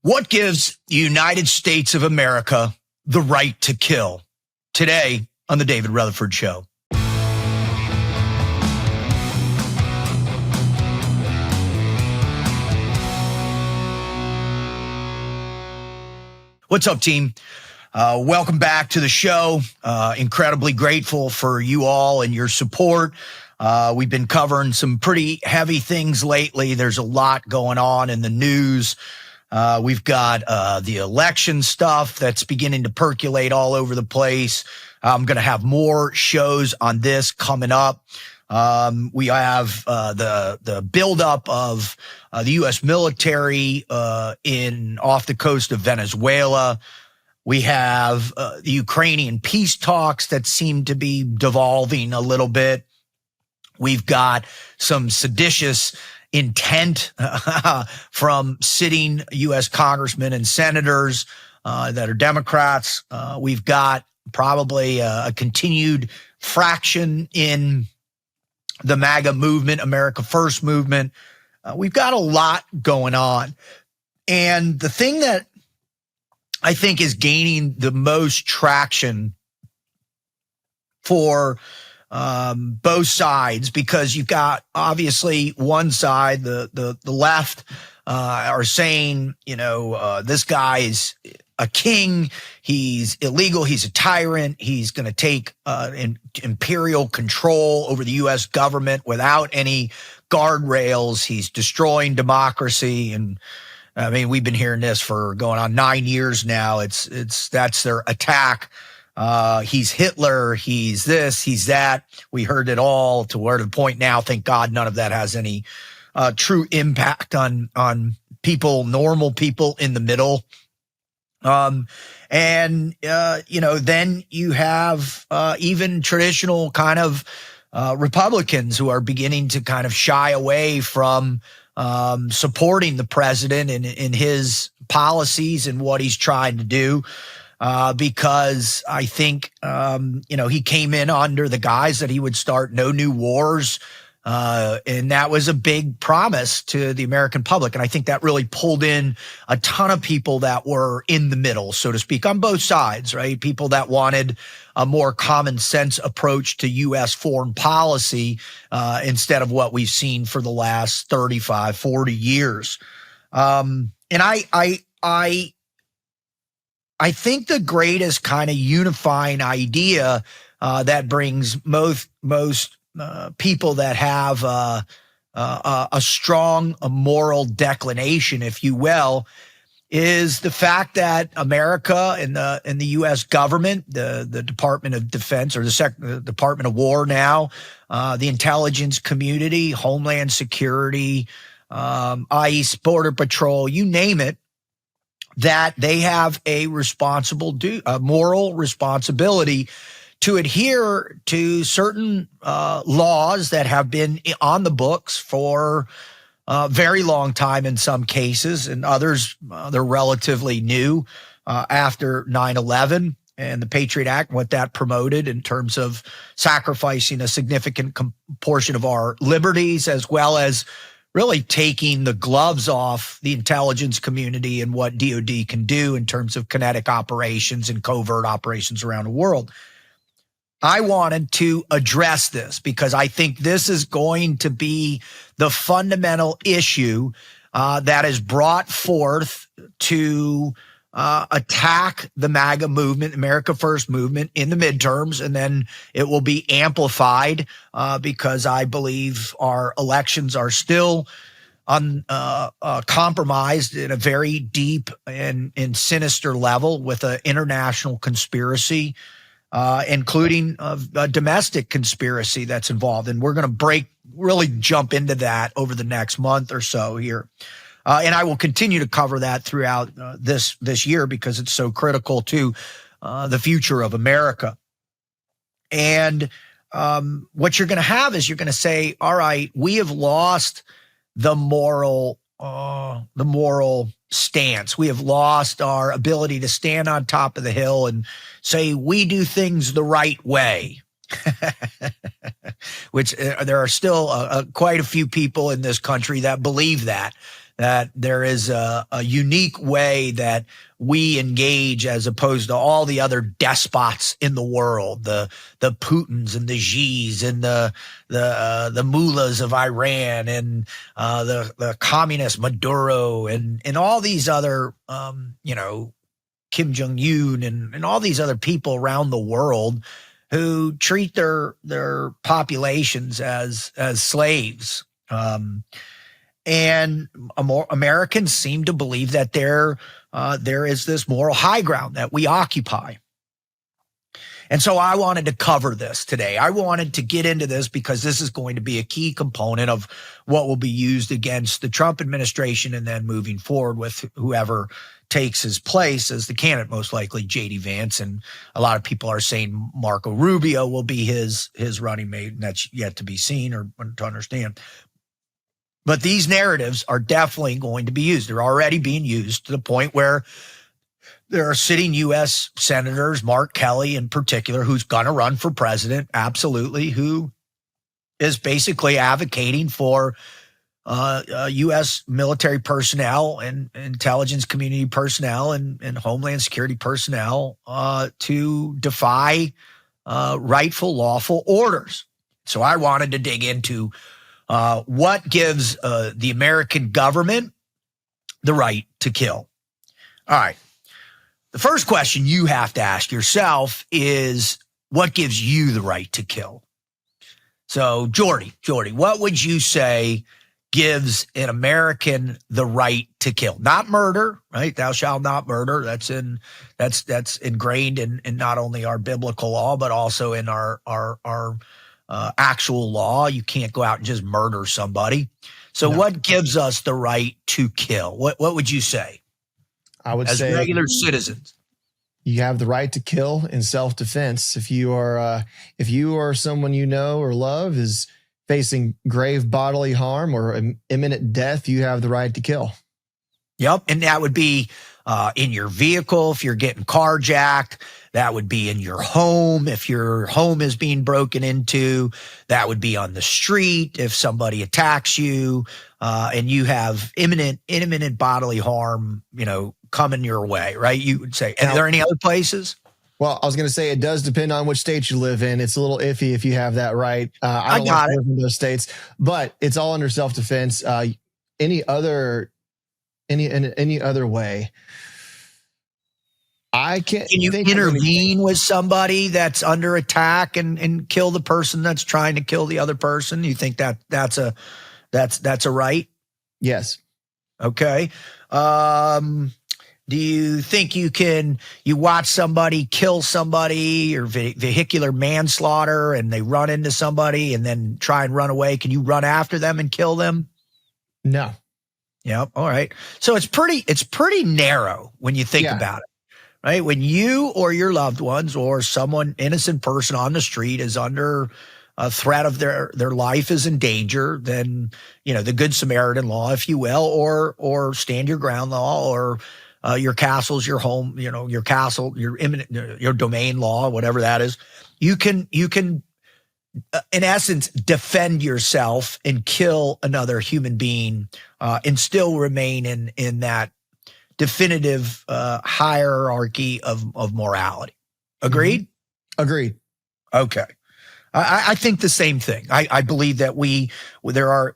What gives the United States of America the right to kill? Today on the David Rutherford Show. What's up, team? Welcome back to the show. Incredibly grateful for you all and your support. We've been covering some pretty heavy things lately. There's a lot going on in the news. We've got the election stuff that's beginning to percolate all over the place. I'm going to have more shows on this coming up. We have the buildup of the U.S. military off the coast of Venezuela. We have the Ukrainian peace talks that seem to be devolving a little bit. We've got some seditious intent from sitting U.S. congressmen and senators that are Democrats. We've got probably a continued fraction in the MAGA movement, America First movement. We've got a lot going on. And the thing that I think is gaining the most traction for both sides, because you've got obviously one side, the left, are saying, this guy is a king. He's illegal. He's a tyrant. He's going to take imperial control over the U.S. government without any guardrails. He's destroying democracy. And I mean, we've been hearing this for going on 9 years now. That's their attack. He's Hitler, he's this, he's that. We heard it all to the point now, thank God none of that has any true impact on people, normal people in the middle. Then you have even traditional kind of Republicans who are beginning to kind of shy away from supporting the president in his policies and what he's trying to do. Because I think, he came in under the guise that he would start no new wars. And that was a big promise to the American public. And I think that really pulled in a ton of people that were in the middle, so to speak, on both sides, right? People that wanted a more common sense approach to U.S. foreign policy, instead of what we've seen for the last 35, 40 years. And I think the greatest kind of unifying idea that brings most people that have a strong moral declination, if you will, is the fact that America and the U.S. government, the Department of Defense or the Department of War now, the intelligence community, Homeland Security, ICE, Border Patrol, you name it, that they have a moral responsibility to adhere to certain laws that have been on the books for a very long time in some cases, and others, they're relatively new after 9/11 and the Patriot Act, what that promoted in terms of sacrificing a significant portion of our liberties, as well as really taking the gloves off the intelligence community and what DOD can do in terms of kinetic operations and covert operations around the world. I wanted to address this because I think this is going to be the fundamental issue that is brought forth to attack the MAGA movement, America First movement, in the midterms, and then it will be amplified because I believe our elections are still compromised in a very deep and sinister level with an international conspiracy, including a domestic conspiracy that's involved. And we're going to really jump into that over the next month or so here. And I will continue to cover that throughout this year because it's so critical to the future of America. And what you're going to have is you're going to say, all right, we have lost the moral stance. We have lost our ability to stand on top of the hill and say we do things the right way. Which there are still quite a few people in this country that believe that. that there is a unique way that we engage as opposed to all the other despots in the world, the Putins and the Xis and the mullahs of Iran and the communist Maduro and all these other Kim Jong-un and all these other people around the world who treat their populations as slaves. And Americans seem to believe that there is this moral high ground that we occupy. And so I wanted to cover this today. I wanted to get into this because this is going to be a key component of what will be used against the Trump administration and then moving forward with whoever takes his place as the candidate, most likely J.D. Vance. And a lot of people are saying Marco Rubio will be his running mate, and that's yet to be seen or to understand. But these narratives are definitely going to be used. They're already being used to the point where there are sitting U.S. senators, Mark Kelly in particular, who's going to run for president, absolutely, who is basically advocating for U.S. military personnel and intelligence community personnel and Homeland Security personnel to defy rightful, lawful orders. So I wanted to dig into what gives the American government the right to kill. All right. The first question you have to ask yourself is, what gives you the right to kill? So, Jordy, what would you say gives an American the right to kill? Not murder, right? Thou shalt not murder. That's ingrained in not only our biblical law, but also in our actual law. You can't go out and just murder somebody. So what gives us the right to kill? What would you say? I would as say regular citizens, you have the right to kill in self-defense. If you are someone you know or love is facing grave bodily harm or imminent death, you have the right to kill. Yep. And that would be in your vehicle if you're getting carjacked. That would be in your home if your home is being broken into. That would be on the street if somebody attacks you and you have imminent bodily harm, coming your way, right? You would say, are there any other places? Well, I was going to say it does depend on which state you live in. It's a little iffy if you have that right. I don't like to live in those states, but it's all under self-defense. Any other way, I can't. Can you intervene with somebody that's under attack and kill the person that's trying to kill the other person? You think that's a right? Yes. Okay. Do you think you watch somebody kill somebody or vehicular manslaughter and they run into somebody and then try and run away? Can you run after them and kill them? No. Yep. All right. So it's pretty narrow when you think about it, right? When you or your loved ones or someone, innocent person on the street is under a threat of their life is in danger, then, the Good Samaritan law, if you will, or stand your ground law or your castle's your home, your castle, your domain law, whatever that is, you can in essence defend yourself and kill another human being and still remain in that definitive hierarchy of morality. Agreed? Mm-hmm. Agreed. Okay. I think the same thing. I believe that there are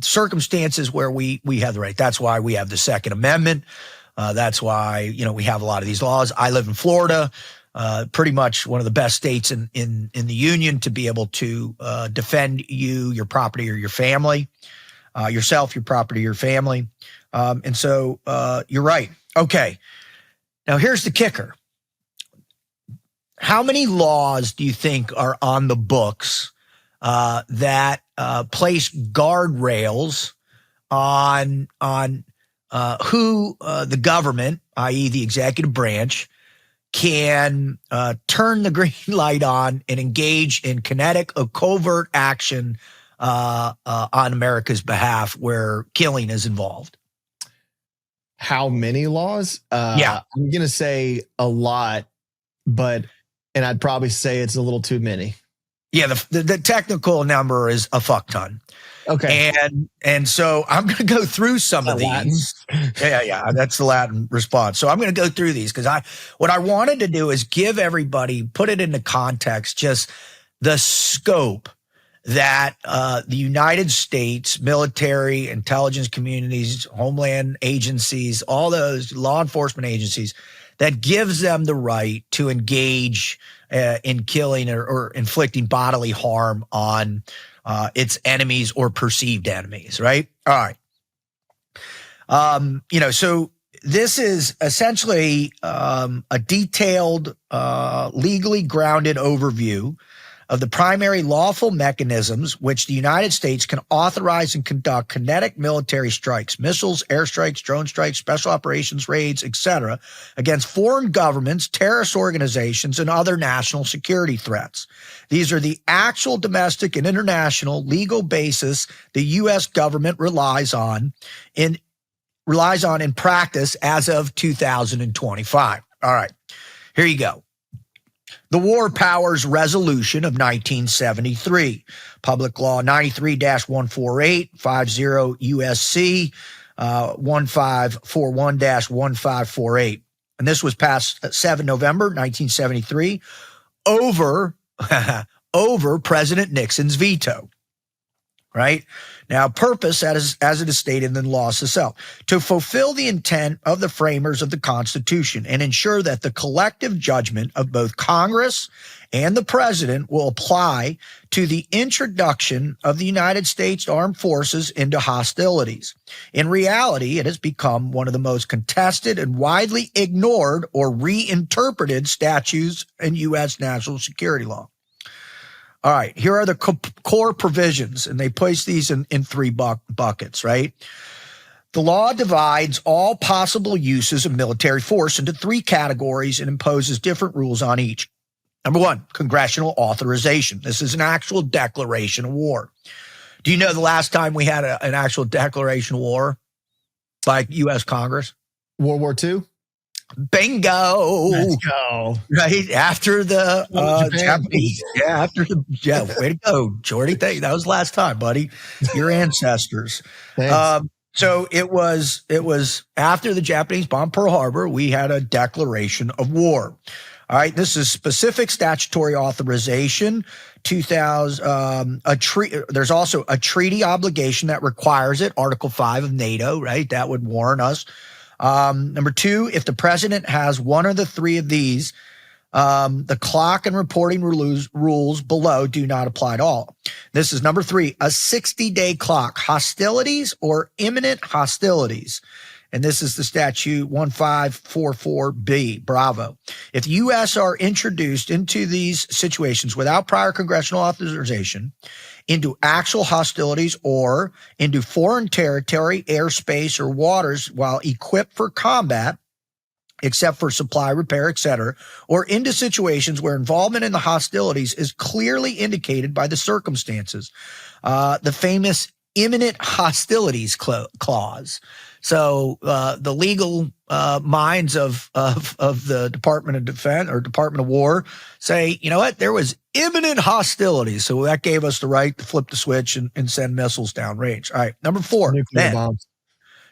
circumstances where we have the right. That's why we have the Second Amendment. That's why, we have a lot of these laws. I live in Florida, pretty much one of the best states in the union to be able to defend you, your property, or your family, yourself, your property, your family. And so you're right. Okay. Now here's the kicker. How many laws do you think are on the books that place guardrails on who the government, i.e. the executive branch, can turn the green light on and engage in kinetic or covert action on America's behalf where killing is involved? How many laws? I'm going to say a lot, and I'd probably say it's a little too many. Yeah, the technical number is a fuck ton. Okay. And so I'm going to go through some of Latin? these. Yeah. That's the Latin response. So I'm going to go through these because what I wanted to do is give everybody, put it into context, just the scope that the United States military, intelligence communities, homeland agencies, all those law enforcement agencies, that gives them the right to engage in killing or inflicting bodily harm on its enemies or perceived enemies, right? All right. So this is essentially a detailed, legally grounded overview of the primary lawful mechanisms which the United States can authorize and conduct kinetic military strikes, missiles, airstrikes, drone strikes, special operations raids, etc., against foreign governments, terrorist organizations, and other national security threats. These are the actual domestic and international legal basis the U.S. government relies on in practice as of 2025. All right, here you go. The War Powers Resolution of 1973, Public Law 93-148, 50 USC 1541-1548. And this was passed 7 November 1973 over President Nixon's veto. Right? Now, purpose, as it is stated in the laws itself, to fulfill the intent of the framers of the Constitution and ensure that the collective judgment of both Congress and the President will apply to the introduction of the United States Armed Forces into hostilities. In reality, it has become one of the most contested and widely ignored or reinterpreted statutes in U.S. national security law. All right, here are the core provisions, and they place these in three buckets, right? The law divides all possible uses of military force into three categories and imposes different rules on each. Number one, congressional authorization. This is an actual declaration of war. Do you know the last time we had an actual declaration of war by U.S. Congress? World War II? Bingo. Let's go. Right after the Japanese. Way to go, Jordy. That was last time, buddy. Your ancestors. So it was after the Japanese bombed Pearl Harbor, we had a declaration of war. All right, this is specific statutory authorization. 2000, there's also a treaty obligation that requires it. Article 5 of NATO, right? That would warn us. Number two, if the president has one of the three of these, the clock and reporting rules below do not apply at all. This is number three, a 60-day clock, hostilities or imminent hostilities. And this is the statute 1544B, Bravo. If U.S. are introduced into these situations without prior congressional authorization, into actual hostilities or into foreign territory, airspace, or waters while equipped for combat, except for supply, repair, etc., or into situations where involvement in the hostilities is clearly indicated by the circumstances. The famous imminent hostilities clause. So the legal minds of the Department of Defense or Department of War say, you know what, there was imminent hostility. So that gave us the right to flip the switch and send missiles downrange. All right, number four. Nuclear bombs.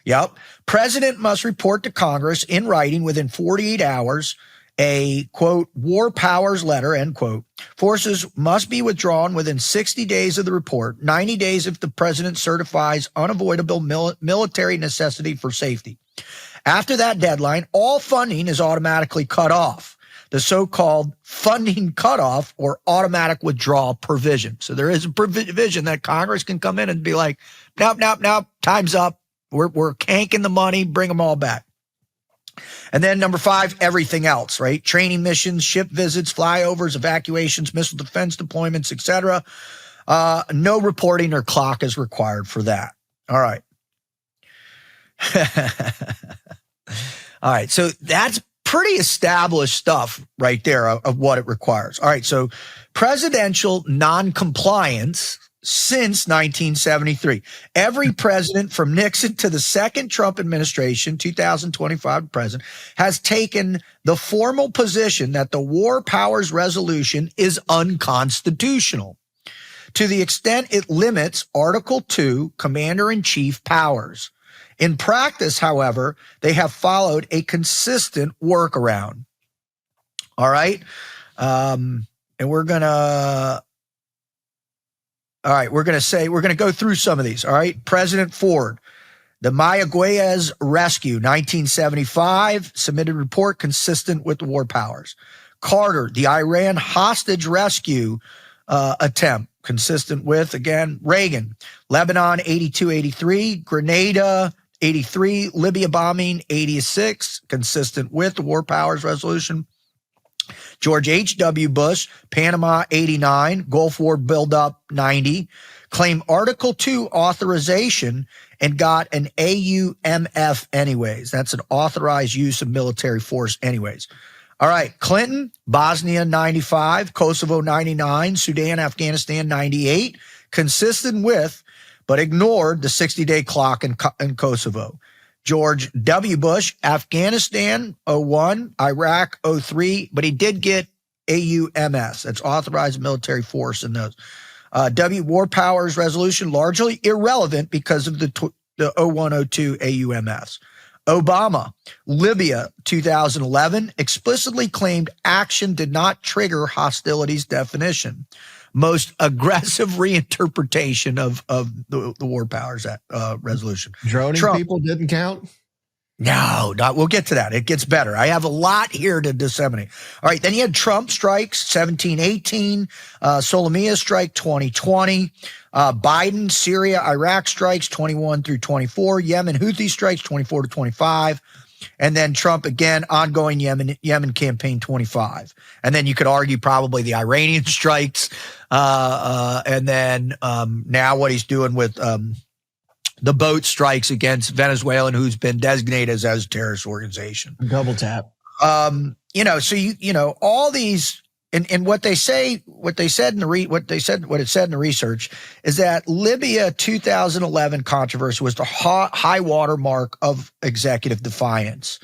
Yep. President must report to Congress in writing within 48 hours a, quote, war powers letter, end quote. Forces must be withdrawn within 60 days of the report, 90 days if the president certifies unavoidable military necessity for safety. After that deadline, all funding is automatically cut off. The so-called funding cutoff or automatic withdrawal provision. So there is a provision that Congress can come in and be like, nope, time's up. We're canking the money, bring them all back. And then number five, everything else, right? Training missions, ship visits, flyovers, evacuations, missile defense deployments, etc. No reporting or clock is required for that. All right. All right. So that's pretty established stuff right there of what it requires. All right. So presidential noncompliance since 1973. Every president from Nixon to the second Trump administration, 2025 president, has taken the formal position that the War Powers Resolution is unconstitutional. to the extent it limits Article 2 commander-in-chief powers. In practice, however, they have followed a consistent workaround. All right. And we're going to go through some of these. All right. President Ford, the Mayaguez rescue, 1975, submitted report consistent with the war powers. Carter, the Iran hostage rescue attempt, consistent with, again, Reagan. Lebanon, 82-83. Grenada, 83. Libya bombing, 86, consistent with the war powers resolution. George H.W. Bush, Panama, 89. Gulf War buildup, 90. Claimed Article 2 authorization and got an AUMF anyways. That's an authorized use of military force anyways. All right, Clinton, Bosnia, 95. Kosovo, 99. Sudan, Afghanistan, 98. Consistent with, but ignored the 60-day clock in Kosovo. George W. Bush, Afghanistan, 01, Iraq, 03, but he did get AUMS. That's authorized military force in those. War powers resolution, largely irrelevant because of the 0102 AUMS. Obama, Libya, 2011, explicitly claimed action did not trigger hostilities definition. Most aggressive reinterpretation of the war powers resolution. Droning Trump, people didn't count? No, we'll get to that. It gets better. I have a lot here to disseminate. All right, then you had Trump strikes, 17-18, Soleimani strike, 2020, Biden, Syria, Iraq strikes, 21 through 24, Yemen Houthi strikes, 24 to 25, and then Trump again, ongoing Yemen campaign, 25. And then you could argue probably the Iranian strikes, and then now what he's doing with the boat strikes against Venezuelan, who's been designated as a terrorist organization. Double tap. So all these, and what it said in the research is that Libya 2011 controversy was the high water mark of executive defiance.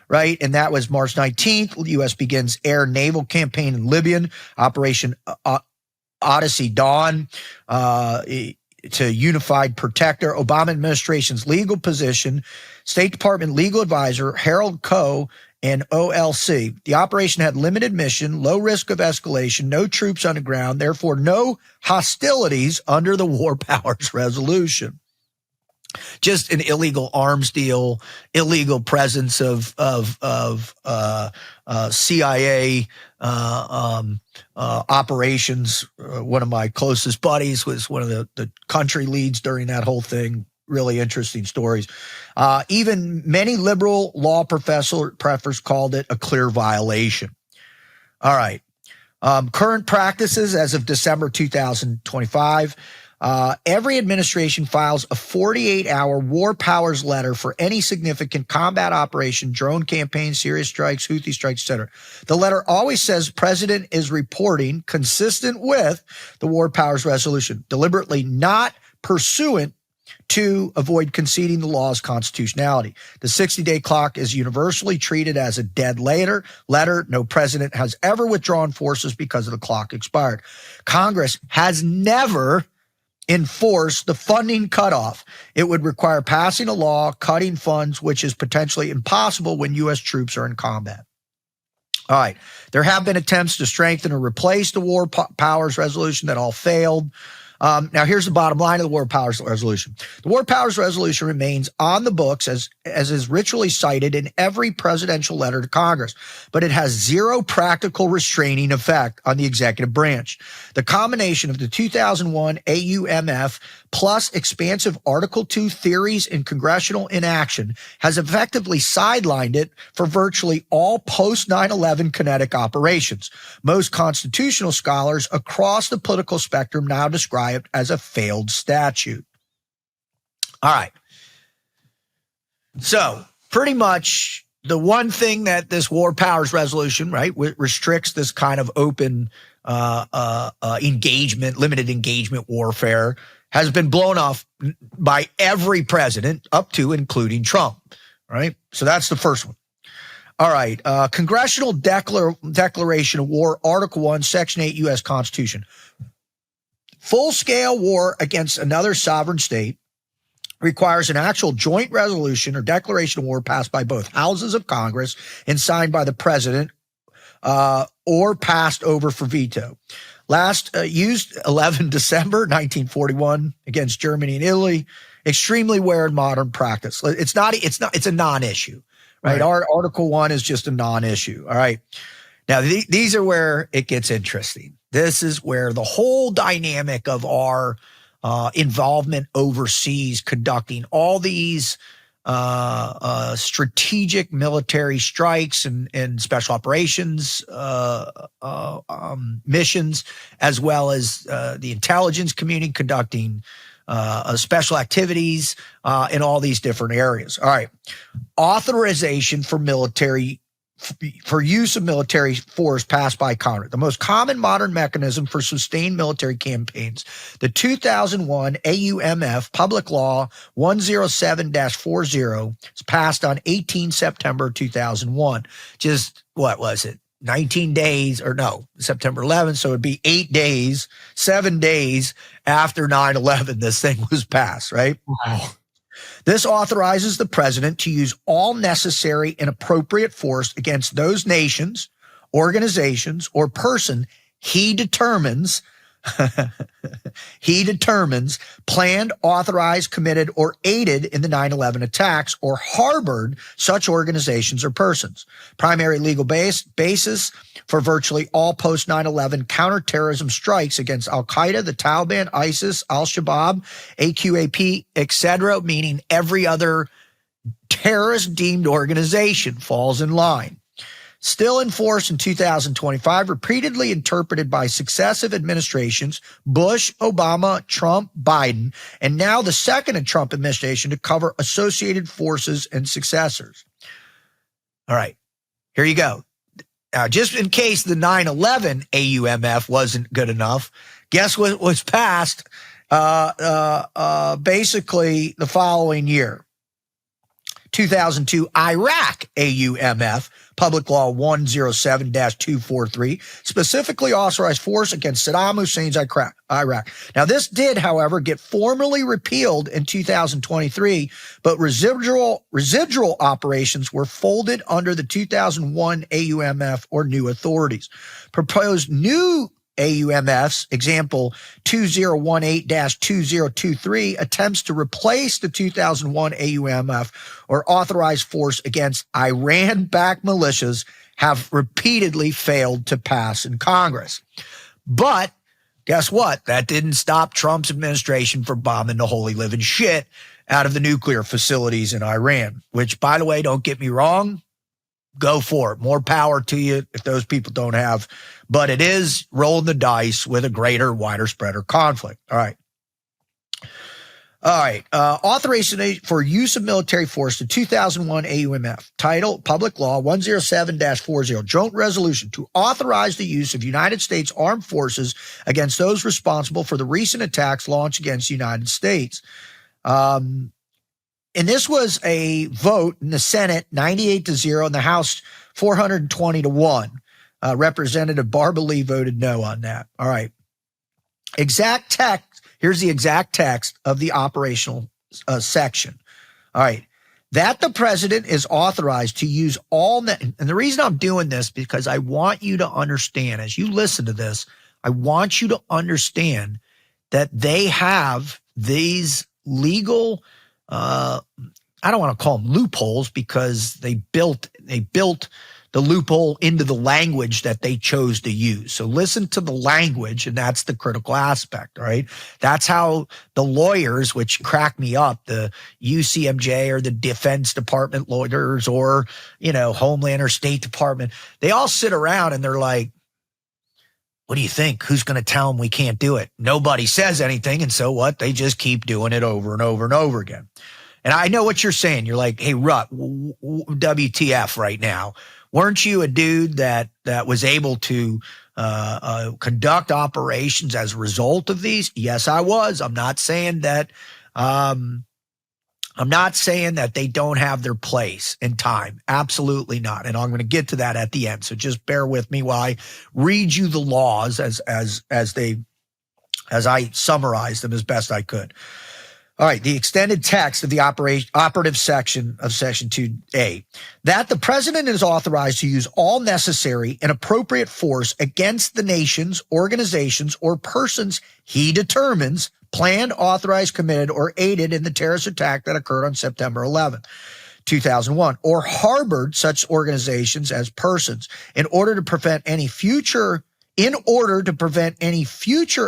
Right. And that was March 19th. The U.S. begins air naval campaign in Libya, Operation Odyssey Dawn, to unified protector. Obama administration's legal position, State Department legal advisor Harold Koh and OLC. The operation had limited mission, low risk of escalation, no troops on the ground, therefore no hostilities under the war powers resolution. Just an illegal arms deal, illegal presence of CIA operations. One of my closest buddies was one of the country leads during that whole thing. Really interesting stories. Even many liberal law professors called it a clear violation. All right. Current practices as of December 2025. Every administration files a 48-hour war powers letter for any significant combat operation, drone campaign, Syria strikes, Houthi strikes, etc. The letter always says president is reporting consistent with the war powers resolution, deliberately not pursuant to avoid conceding the law's constitutionality. The 60-day clock is universally treated as a dead letter. No president has ever withdrawn forces because the clock expired. Congress has never enforce the funding cutoff. It would require passing a law cutting funds, which is potentially impossible when U.S. troops are in combat. All right. There have been attempts to strengthen or replace the war powers resolution that all failed. Now, here's the bottom line of the War Powers Resolution. The War Powers Resolution remains on the books as is ritually cited in every presidential letter to Congress, but it has zero practical restraining effect on the executive branch. The combination of the 2001 AUMF plus expansive Article 2 theories and congressional inaction has effectively sidelined it for virtually all post-9/11 kinetic operations. Most constitutional scholars across the political spectrum now describe it as a failed statute. All right. So pretty much the one thing that this War Powers Resolution, right, restricts this kind of open engagement, limited engagement warfare, has been blown off by every president up to including Trump, right? So that's the first one. All right. Congressional Declaration of War, Article 1, Section 8, U.S. Constitution. Full-scale war against another sovereign state requires an actual joint resolution or declaration of war passed by both houses of Congress and signed by the president or passed over for veto. Last used 11 December 1941 against Germany and Italy. Extremely rare in modern practice. It's a non-issue, right? Our Article 1 is just a non-issue. All right. Now, these are where it gets interesting. This is where the whole dynamic of our involvement overseas, conducting all these strategic military strikes and special operations missions, as well as the intelligence community conducting special activities in all these different areas. All right. Authorization for use of military force passed by Congress. The most common modern mechanism for sustained military campaigns. The 2001 AUMF Public Law 107-40 was passed on 18 September 2001. Just, what was it? 19 days, or no, September 11th. So it'd be 7 days after 9/11, this thing was passed, right? Wow. This authorizes the president to use all necessary and appropriate force against those nations, organizations, or person he determines planned, authorized, committed, or aided in the 9/11 attacks or harbored such organizations or persons. Primary legal basis for virtually all post 9/11 counterterrorism strikes against Al-Qaeda, the Taliban, ISIS, Al-Shabaab, AQAP, etc., meaning every other terrorist deemed organization falls in line. Still in force in 2025, repeatedly interpreted by successive administrations, Bush, Obama, Trump, Biden, and now the second Trump administration to cover associated forces and successors. All right, here you go. Now, just in case the 9/11 AUMF wasn't good enough, guess what was passed basically the following year? 2002 Iraq AUMF, Public Law 107-243, specifically authorized force against Saddam Hussein's Iraq. Now, this did, however, get formally repealed in 2023, but residual operations were folded under the 2001 AUMF or new authorities. Proposed new AUMFs, example 2018-2023, attempts to replace the 2001 AUMF or authorized force against Iran-backed militias have repeatedly failed to pass in Congress. But guess what? That didn't stop Trump's administration from bombing the holy living shit out of the nuclear facilities in Iran, which, by the way, don't get me wrong, go for it. More power to you if those people don't have. But it is rolling the dice with a greater, wider spreader conflict. All right. Authorization for use of military force, the 2001 AUMF. Title, Public Law 107-40. Joint resolution to authorize the use of United States Armed Forces against those responsible for the recent attacks launched against the United States. And this was a vote in the Senate, 98-0, in the House, 420-1. Representative Barbara Lee voted no on that. All right. Exact text. Here's the exact text of the operational section. All right. That the president is authorized to use all, and the reason I'm doing this, because I want you to understand, as you listen to this, I want you to understand that they have these legal, I don't want to call them loopholes, because they built the loophole into the language that they chose to use. So listen to the language, and that's the critical aspect, all right? That's how the lawyers, which crack me up, the UCMJ or the Defense Department lawyers or, Homeland or State Department, they all sit around and they're like, what do you think? Who's going to tell them we can't do it? Nobody says anything, and so what? They just keep doing it over and over and over again. And I know what you're saying. You're like, hey, Rut, WTF right now? Weren't you a dude that was able to conduct operations as a result of these? Yes, I was. I'm not saying that they don't have their place in time. Absolutely not. And I'm going to get to that at the end. So just bear with me while I read you the laws as they as I summarized them as best I could. All right, the extended text of the operative section of Section 2A, that the president is authorized to use all necessary and appropriate force against the nations, organizations, or persons he determines planned, authorized, committed, or aided in the terrorist attack that occurred on September 11th. 2001, or harbored such organizations as persons in order to prevent any future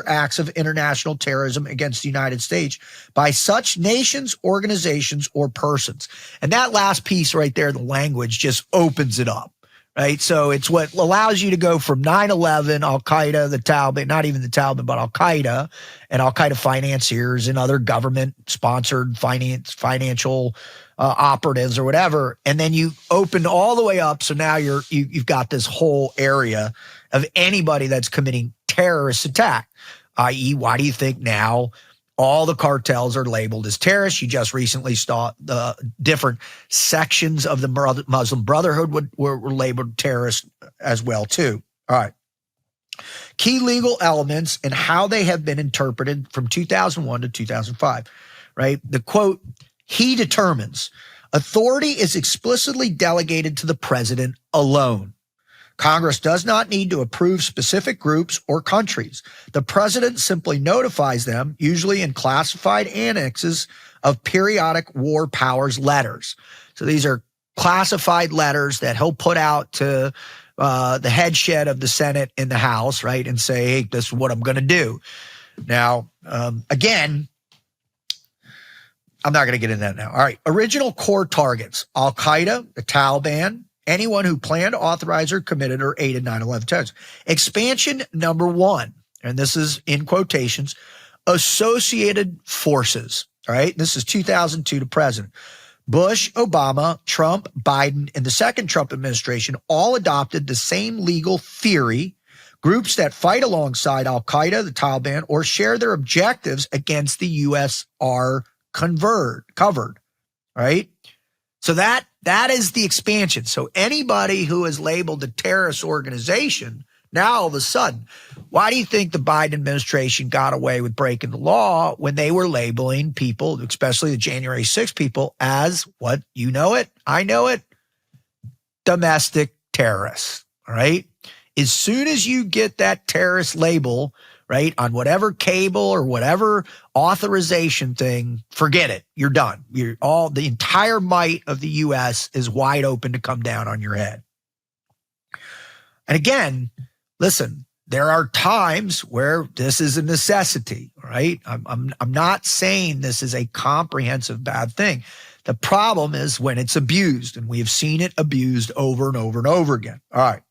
acts of international terrorism against the United States by such nations, organizations, or persons. And that last piece right there, the language just opens it up, right? So it's what allows you to go from 9/11, Al-Qaeda, the Taliban, not even the Taliban, but Al-Qaeda and Al-Qaeda financiers and other government-sponsored financial operatives or whatever, and then you open all the way up. So now you've got this whole area of anybody that's committing terrorist attack, i.e., why do you think now all the cartels are labeled as terrorists? You just recently saw the different sections of the Muslim Brotherhood were labeled terrorists as well too. All right. Key legal elements and how they have been interpreted from 2001 to 2005, right? The quote, he determines. Authority is explicitly delegated to the president alone. Congress does not need to approve specific groups or countries. The president simply notifies them, usually in classified annexes of periodic war powers letters. So these are classified letters that he'll put out to the head shed of the Senate and the House, right, and say, hey, this is what I'm going to do. Now, again, I'm not going to get into that now. All right. Original core targets: Al-Qaeda, the Taliban, anyone who planned, authorized, or committed or aided 9/11 terrorism. Expansion number 1, and this is in quotations, associated forces. All right. This is 2002 to present. Bush, Obama, Trump, Biden, and the second Trump administration all adopted the same legal theory. Groups that fight alongside Al-Qaeda, the Taliban, or share their objectives against the U.S. are covered, right? So that is the expansion. So anybody who is labeled a terrorist organization, now all of a sudden, why do you think the Biden administration got away with breaking the law when they were labeling people, especially the January 6th people, as what, you know it, I know it, domestic terrorists, all right? As soon as you get that terrorist label, right, on whatever cable or whatever authorization thing, forget it. You're done. The entire might of the U.S. is wide open to come down on your head. And again, listen, there are times where this is a necessity, right? I'm not saying this is a comprehensive bad thing. The problem is when it's abused, and we have seen it abused over and over and over again. All right.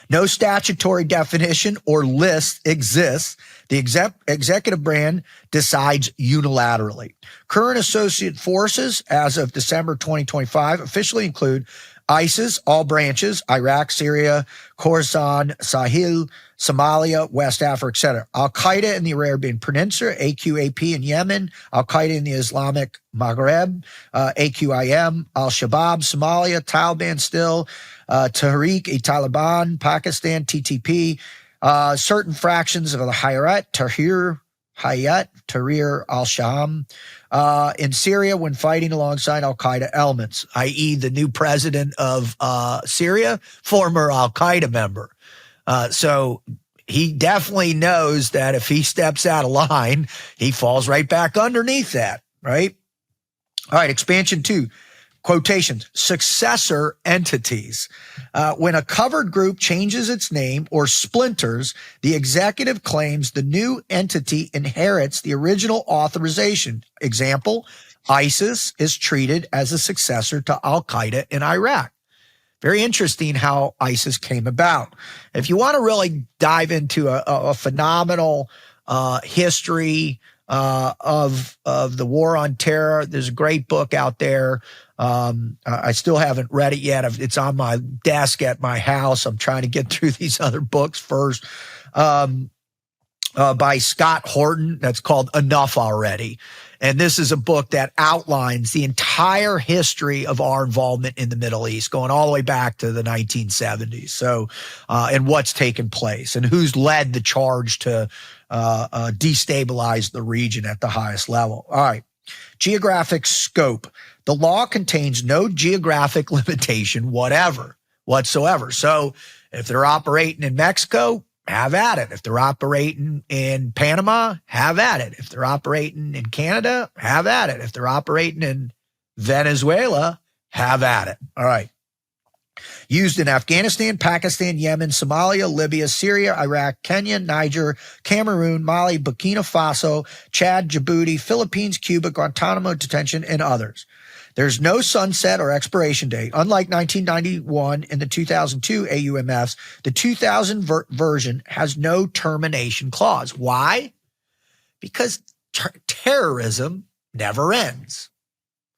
No statutory definition or list exists. The executive branch decides unilaterally. Current associate forces as of December 2025 officially include ISIS, all branches, Iraq, Syria, Khorasan, Sahel, Somalia, West Africa, etc. Al-Qaeda in the Arabian Peninsula, AQAP in Yemen, Al-Qaeda in the Islamic Maghreb, AQIM, Al-Shabaab, Somalia, Taliban still, Tehrik-e-Taliban, Pakistan, TTP, certain fractions of the Hayat Tahrir al-Sham in Syria when fighting alongside al-Qaeda elements, i.e. the new president of Syria, former al-Qaeda member. So he definitely knows that if he steps out of line, he falls right back underneath that, right? All right, expansion 2. Quotations, successor entities. When a covered group changes its name or splinters, the executive claims the new entity inherits the original authorization. Example, ISIS is treated as a successor to Al-Qaeda in Iraq. Very interesting how ISIS came about. If you want to really dive into a phenomenal history of the war on terror, there's a great book out there. I still haven't read it yet. It's on my desk at my house. I'm trying to get through these other books first. By Scott Horton. That's called Enough Already. And this is a book that outlines the entire history of our involvement in the Middle East, going all the way back to the 1970s. So, and what's taken place and who's led the charge to destabilize the region at the highest level. All right. Geographic scope. The law contains no geographic limitation whatsoever. So if they're operating in Mexico, have at it. If they're operating in Panama, have at it. If they're operating in Canada, have at it. If they're operating in Venezuela, have at it. All right. Used in Afghanistan, Pakistan, Yemen, Somalia, Libya, Syria, Iraq, Kenya, Niger, Cameroon, Mali, Burkina Faso, Chad, Djibouti, Philippines, Cuba, Guantanamo detention, and others. There's no sunset or expiration date. Unlike 1991 and the 2002 AUMFs, the 2000 version has no termination clause. Why? Because terrorism never ends,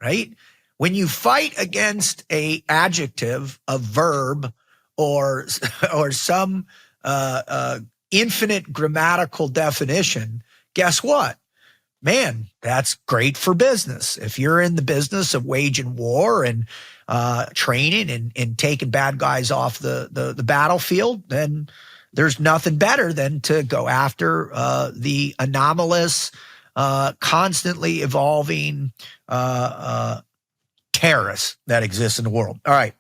right? When you fight against a adjective, a verb, or some infinite grammatical definition, guess what? Man, that's great for business. If you're in the business of waging war and training and taking bad guys off the battlefield, then there's nothing better than to go after the anomalous, constantly evolving terrorists that exist in the world. All right.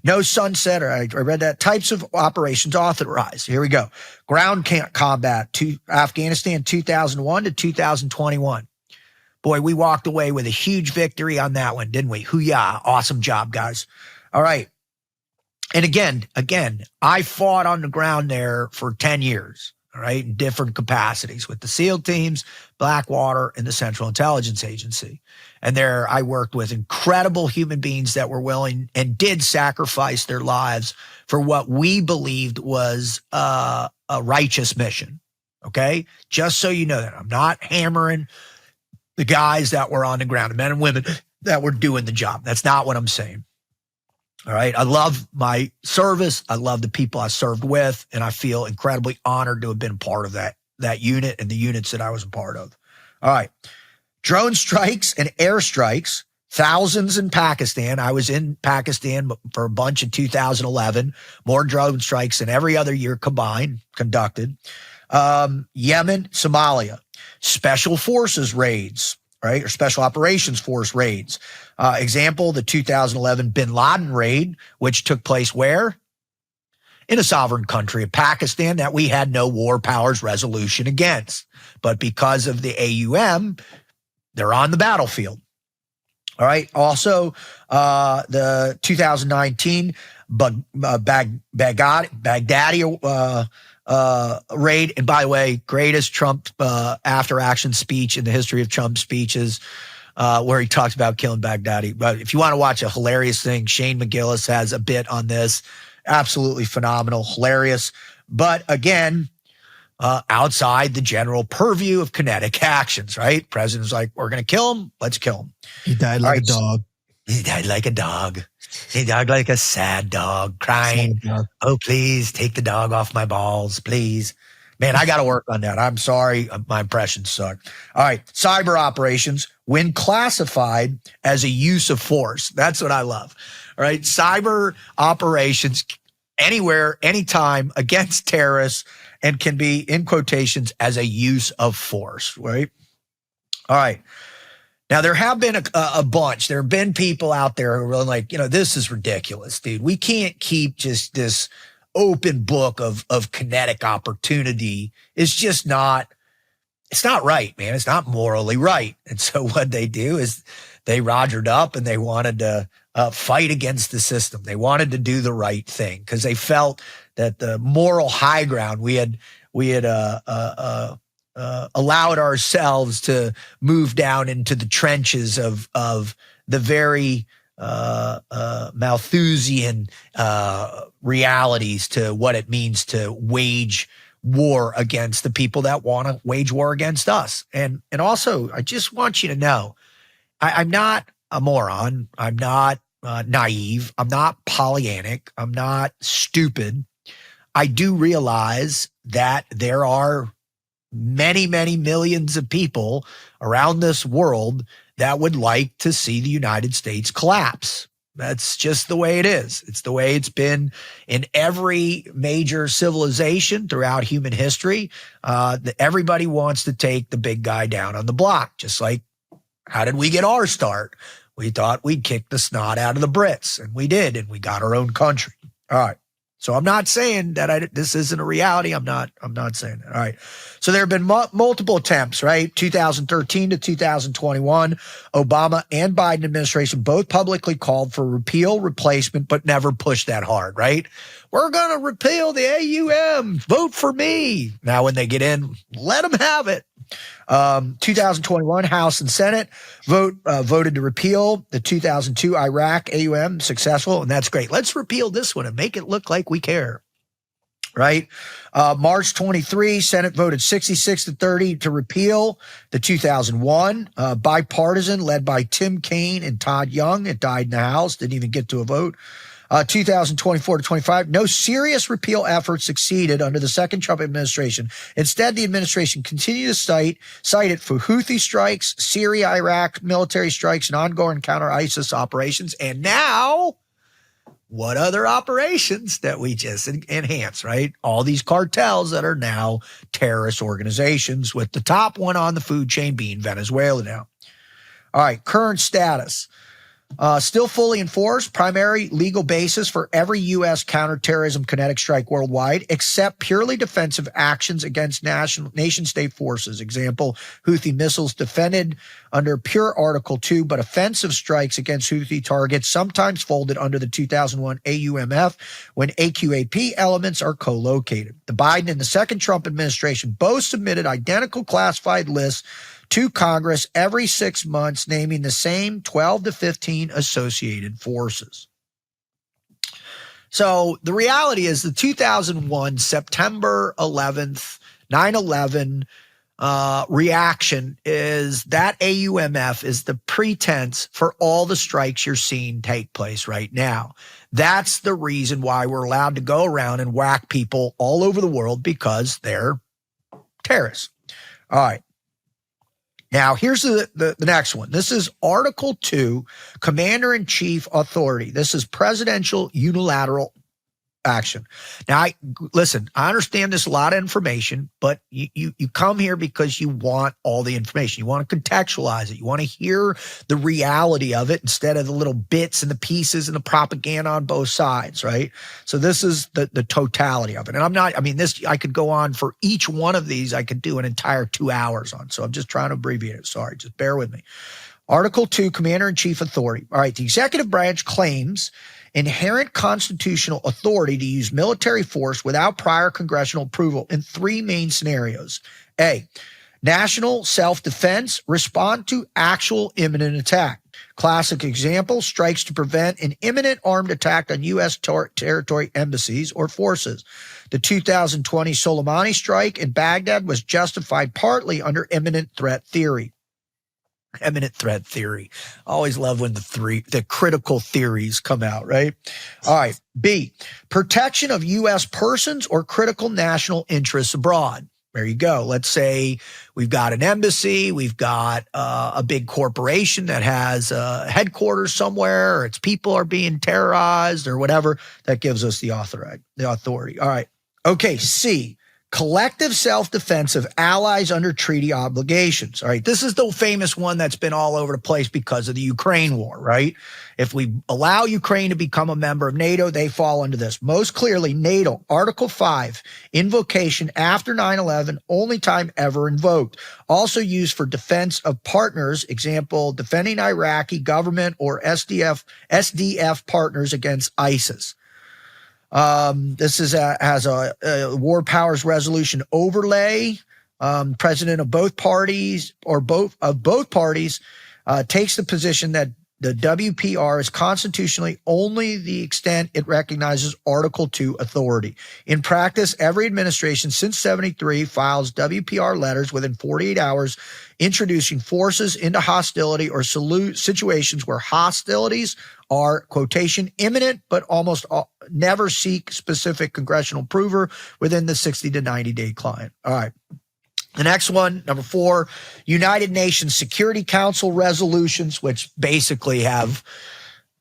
No sunset, or I read that. Types of operations authorized. Here we go. Ground combat to Afghanistan 2001 to 2021. Boy, we walked away with a huge victory on that one, didn't we? Hoo-yah. Awesome job, guys. All right. And again, I fought on the ground there for 10 years, all right, in different capacities with the SEAL teams, Blackwater, and the Central Intelligence Agency. And there I worked with incredible human beings that were willing and did sacrifice their lives for what we believed was a righteous mission. Okay. Just so you know that I'm not hammering the guys that were on the ground, the men and women that were doing the job. That's not what I'm saying. All right. I love my service. I love the people I served with, and I feel incredibly honored to have been part of that unit and the units that I was a part of. All right. Drone strikes and airstrikes, thousands in Pakistan. I was in Pakistan for a bunch in 2011. More drone strikes than every other year combined, conducted. Yemen, Somalia, special forces raids, right? Or special operations force raids. Example, the 2011 Bin Laden raid, which took place where? In a sovereign country of Pakistan that we had no war powers resolution against. But because of the AUM, they're on the battlefield. All right. Also, the 2019 Baghdadi raid. And by the way, greatest Trump after action speech in the history of Trump speeches, where he talks about killing Baghdadi. But if you want to watch a hilarious thing, Shane McGillis has a bit on this. Absolutely phenomenal, hilarious. But again, outside the general purview of kinetic actions, right? President's like, we're going to kill him. Let's kill him. He died like a dog. He died like a dog. He died like a sad dog, crying. Oh, please take the dog off my balls, please. Man, I got to work on that. I'm sorry. My impressions suck. All right. Cyber operations, when classified as a use of force. That's what I love. All right. Cyber operations anywhere, anytime against terrorists, and can be, in quotations, as a use of force, right? All right. Now, there have been a bunch. There have been people out there who are really like, this is ridiculous, dude. We can't keep just this open book of kinetic opportunity. It's just not, it's not right, man. It's not morally right. And so what they do is they rogered up and they wanted to fight against the system. They wanted to do the right thing because they felt that the moral high ground we had allowed ourselves to move down into the trenches of the very Malthusian realities to what it means to wage war against the people that want to wage war against us. And also, I just want you to know, I'm not a moron. I'm not naive. I'm not Pollyannic. I'm not stupid. I do realize that there are many, many millions of people around this world that would like to see the United States collapse. That's just the way it is. It's the way it's been in every major civilization throughout human history. Everybody wants to take the big guy down on the block. Just like, how did we get our start? We thought we'd kick the snot out of the Brits, and we did, and we got our own country. All right. So I'm not saying that this isn't a reality. I'm not saying that. All right. So there have been multiple attempts, right? 2013 to 2021, Obama and Biden administration both publicly called for repeal, replacement, but never pushed that hard, right? We're going to repeal the AUM. Vote for me. Now, when they get in, let them have it. 2021, House and Senate voted to repeal the 2002 Iraq AUM, successful, and that's great. Let's repeal this one and make it look like we care, right? March 23, Senate voted 66-30 to repeal the 2001 bipartisan, led by Tim Kaine and Todd Young. It died in the House, didn't even get to a vote. 2024 to 25, no serious repeal efforts succeeded under the second Trump administration. Instead, the administration continued to cite it for Houthi strikes, Syria, Iraq military strikes, and ongoing counter-ISIS operations. And now, what other operations that we just enhance, right? All these cartels that are now terrorist organizations, with the top one on the food chain being Venezuela now. All right, current status. Still fully enforced, primary legal basis for every U.S. counterterrorism kinetic strike worldwide, except purely defensive actions against nation-state forces. Example, Houthi missiles defended under pure Article 2, but offensive strikes against Houthi targets sometimes folded under the 2001 AUMF when AQAP elements are co-located. The Biden and the second Trump administration both submitted identical classified lists to Congress every 6 months, naming the same 12 to 15 associated forces. So the reality is the 2001 September 11th, 9/11 reaction is that AUMF is the pretense for all the strikes you're seeing take place right now. That's the reason why we're allowed to go around and whack people all over the world, because they're terrorists. All right. Now, here's the next one. This is Article 2, Commander-in-Chief Authority. This is presidential unilateral action. Now, listen, I understand there's a lot of information, but you come here because you want all the information. You want to contextualize it. You want to hear the reality of it instead of the little bits and the pieces and the propaganda on both sides, right? So this is the totality of it. And I could go on for each one of these. I could do an entire 2 hours on. So I'm just trying to abbreviate it. Sorry, just bear with me. Article 2, Commander-in-Chief Authority. All right, the executive branch claims inherent constitutional authority to use military force without prior congressional approval in 3 main scenarios. A, national self-defense, respond to actual imminent attack. Classic example, strikes to prevent an imminent armed attack on U.S. territory, embassies, or forces. The 2020 Soleimani strike in Baghdad was justified partly under imminent threat theory. Imminent threat theory. I always love when the critical theories come out, right? All right. B, protection of U.S. persons or critical national interests abroad. There you go. Let's say we've got an embassy, we've got a big corporation that has headquarters somewhere, or its people are being terrorized or whatever. That gives us the authority. All right. Okay. C, collective self-defense of allies under treaty obligations. All right. This is the famous one that's been all over the place because of the Ukraine war, right? If we allow Ukraine to become a member of NATO, they fall under this. Most clearly, NATO, Article 5, invocation after 9/11, only time ever invoked. Also used for defense of partners, example, defending Iraqi government or SDF partners against ISIS. This has a war powers resolution overlay. President of both parties takes the position that the WPR is constitutionally only the extent it recognizes Article 2 authority. In practice, every administration since 73 files WPR letters within 48 hours introducing forces into hostility or situations where hostilities are, quotation, imminent, but almost never seek specific congressional approval within the 60 to 90 day client. All right. The next one, number 4, United Nations Security Council resolutions, which basically have,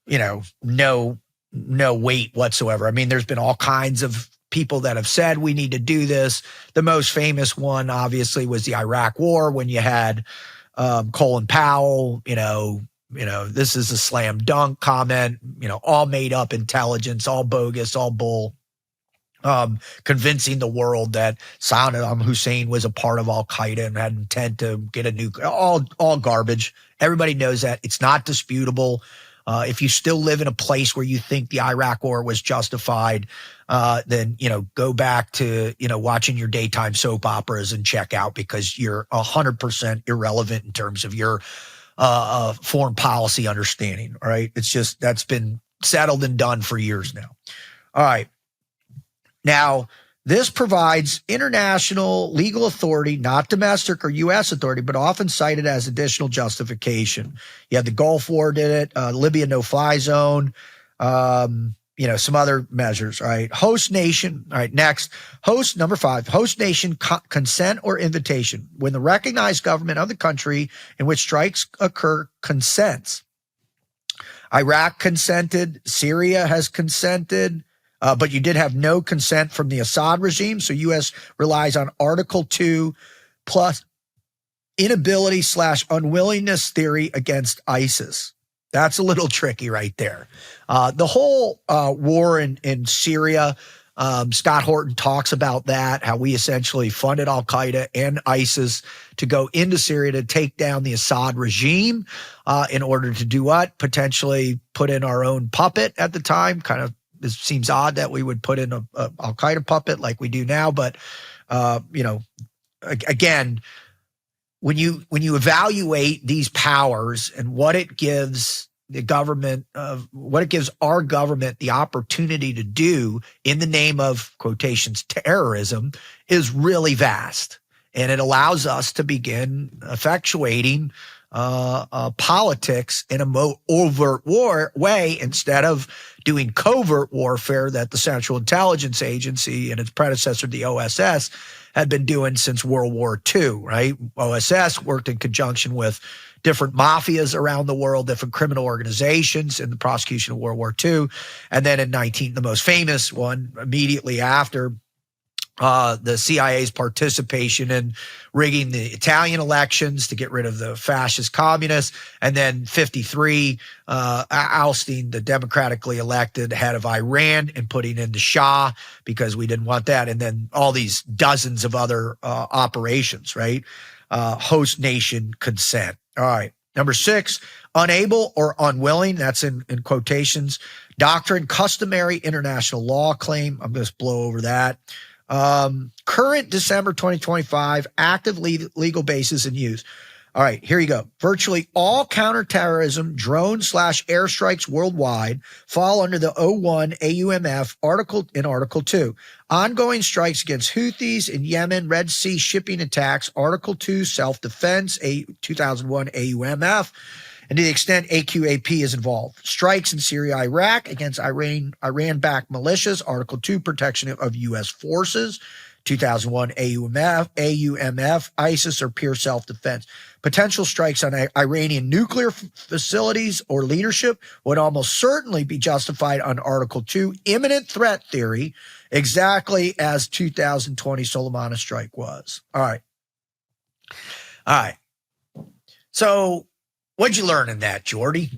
no weight whatsoever. I mean, there's been all kinds of people that have said we need to do this. The most famous one, obviously, was the Iraq War, when you had Colin Powell, this is a slam dunk comment, all made up intelligence, all bogus, all bull. Convincing the world that Saddam Hussein was a part of Al Qaeda and had intent to get a nuclear, all garbage. Everybody knows that. It's not disputable. If you still live in a place where you think the Iraq War was justified, then, go back to, watching your daytime soap operas and check out, because you're 100% irrelevant in terms of your foreign policy understanding. All right. It's just, that's been settled and done for years now. All right. Now, this provides international legal authority, not domestic or U.S. authority, but often cited as additional justification. You have the Gulf War did it, Libya no-fly zone, some other measures, all right? Host nation, all right, next. Number 5, host nation consent or invitation. When the recognized government of the country in which strikes occur consents. Iraq consented, Syria has consented, but you did have no consent from the Assad regime. So U.S. relies on Article 2 plus inability/unwillingness theory against ISIS. That's a little tricky right there. The whole war in Syria, Scott Horton talks about that, how we essentially funded Al Qaeda and ISIS to go into Syria to take down the Assad regime in order to do what? Potentially put in our own puppet at the time. Kind of, it seems odd that we would put in a Al Qaeda puppet like we do now, but again, when you evaluate these powers and what it gives the government what it gives our government the opportunity to do in the name of quotations terrorism is really vast, and it allows us to begin effectuating politics in a more overt way instead of doing covert warfare that the Central Intelligence Agency and its predecessor, the OSS, had been doing since World War II, right? OSS worked in conjunction with different mafias around the world, different criminal organizations in the prosecution of World War II. And then in the most famous one, immediately after, the CIA's participation in rigging the Italian elections to get rid of the fascist communists, and then 53 ousting the democratically elected head of Iran and putting in the Shah because we didn't want that, and then all these dozens of other operations, right? Host nation consent. All right. Number 6, unable or unwilling, that's in quotations, doctrine, customary international law claim. I'm going to blow over that. Current December 2025 active legal basis in use. All right, here you go. Virtually all counterterrorism drone/airstrikes worldwide fall under the 01 AUMF Article 2. Ongoing strikes against Houthis in Yemen, Red Sea shipping attacks, Article 2 self-defense, 2001 AUMF. And to the extent AQAP is involved. Strikes in Syria, Iraq against Iran-backed militias, Article 2, protection of U.S. forces, 2001 AUMF, ISIS or pure self-defense. Potential strikes on Iranian nuclear facilities or leadership would almost certainly be justified on Article 2, imminent threat theory, exactly as 2020 Soleimani strike was. All right. So, what'd you learn in that, Jordy?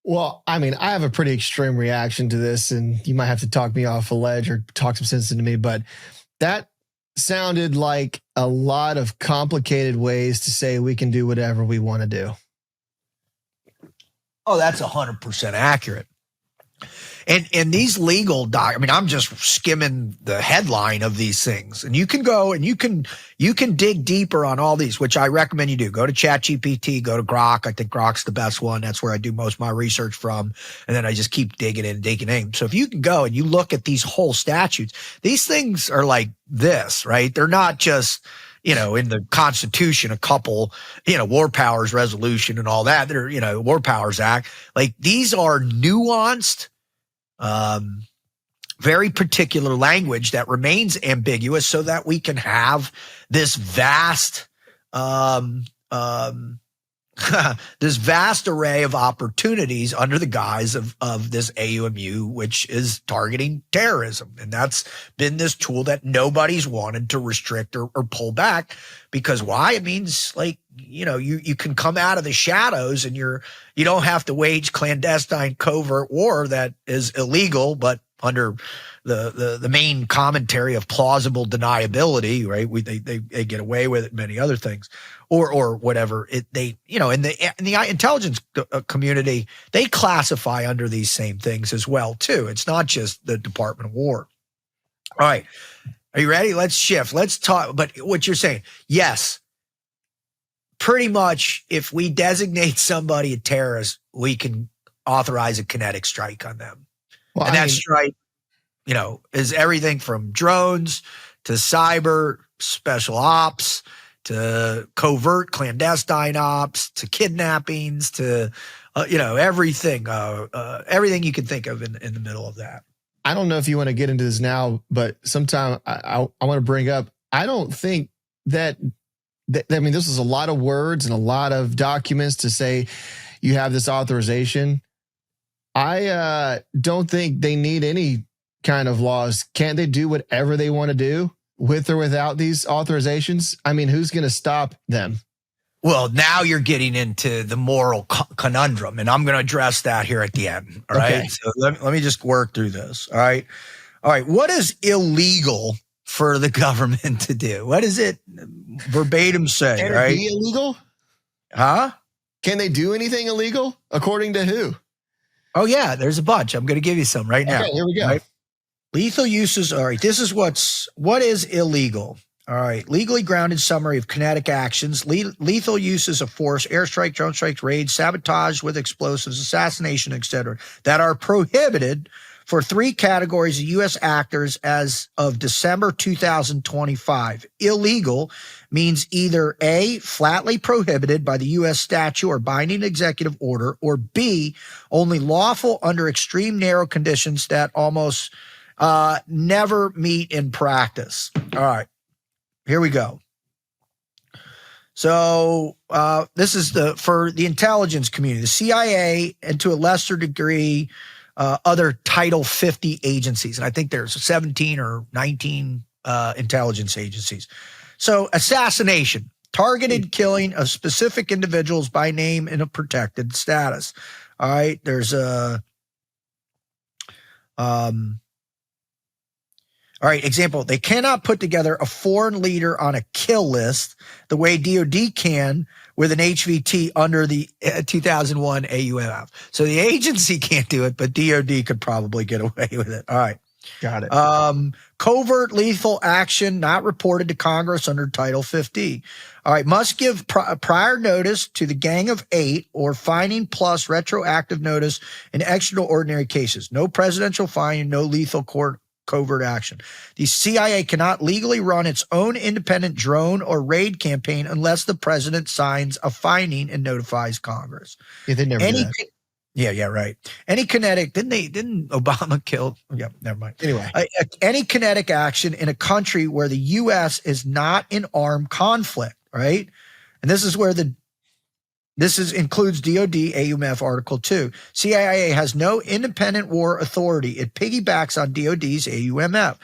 Well, I mean, I have a pretty extreme reaction to this, and you might have to talk me off a ledge or talk some sense into me, but that sounded like a lot of complicated ways to say we can do whatever we want to do. Oh, that's 100% accurate. And these legal I'm just skimming the headline of these things, and you can go and you can dig deeper on all these, which I recommend you do. Go to ChatGPT, go to Grok. I think Grok's the best one. That's where I do most of my research from. And then I just keep digging in. So if you can go and you look at these whole statutes, these things are like this, right? They're not just, in the Constitution, a couple, War Powers Resolution and all that. They're, War Powers Act. Like, these are nuanced, very particular language that remains ambiguous so that we can have this vast, this vast array of opportunities under the guise of this AUMU, which is targeting terrorism. And that's been this tool that nobody's wanted to restrict or pull back, because why? It means, like, you can come out of the shadows and you don't have to wage clandestine covert war that is illegal, but under the main commentary of plausible deniability, right? They get away with it, many other things, or whatever. In the intelligence community, they classify under these same things as well too. It's not just the Department of War. All right, are you ready? Let's shift. Let's talk. But what you're saying, yes, pretty much, if we designate somebody a terrorist, we can authorize a kinetic strike on them. Well, and that strike, is everything from drones to cyber, special ops, to covert clandestine ops, to kidnappings, to, everything, everything you can think of in the middle of that. I don't know if you want to get into this now, but sometime I want to bring up, I don't think that, this is a lot of words and a lot of documents to say you have this authorization. I don't think they need any kind of laws. Can't they do whatever they want to do with or without these authorizations? Who's going to stop them? Well, now you're getting into the moral conundrum, and I'm going to address that here at the end. All right. Okay. So let me just work through this. All right. What is illegal for the government to do? What does it verbatim say? Can it be illegal? Huh? Can they do anything illegal? According to who? Oh, yeah, there's a bunch. I'm going to give you some right now. Okay, here we go. Right? Lethal uses. All right, this is what is illegal. All right, legally grounded summary of kinetic actions: lethal uses of force, airstrike, drone strikes, raids, sabotage with explosives, assassination, etc., that are prohibited for 3 categories of U.S. actors as of December 2025. Illegal means either A, flatly prohibited by the U.S. statute or binding executive order, or B, only lawful under extreme narrow conditions that almost never meet in practice. All right, here we go. So this is for the intelligence community, the CIA, and to a lesser degree, other Title 50 agencies. And I think there's 17 or 19 intelligence agencies. So assassination, targeted killing of specific individuals by name in a protected status. All right. There's all right, example, they cannot put together a foreign leader on a kill list the way DOD can with an HVT under the 2001 AUMF. So the agency can't do it, but DOD could probably get away with it. All right. Got it. Covert lethal action not reported to Congress under Title 50. All right. Must give prior notice to the Gang of 8 or fining plus retroactive notice in extraordinary cases. No presidential fine, no lethal covert action. The CIA cannot legally run its own independent drone or raid campaign unless the president signs a fining and notifies Congress. Yeah, they never do that. Yeah, right. Any kinetic, didn't Obama kill? Yeah, never mind. Anyway. Any kinetic action in a country where the U.S. is not in armed conflict, right? And this is where includes DOD, AUMF Article 2. CIA has no independent war authority. It piggybacks on DOD's AUMF.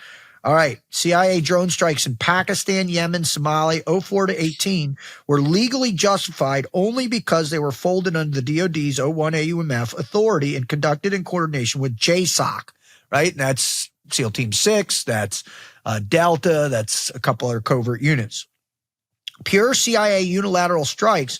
All right. CIA drone strikes in Pakistan, Yemen, Somalia, 04 to 18 were legally justified only because they were folded under the DOD's 01 AUMF authority and conducted in coordination with JSOC, right? And that's SEAL Team 6. That's Delta. That's a couple other covert units. Pure CIA unilateral strikes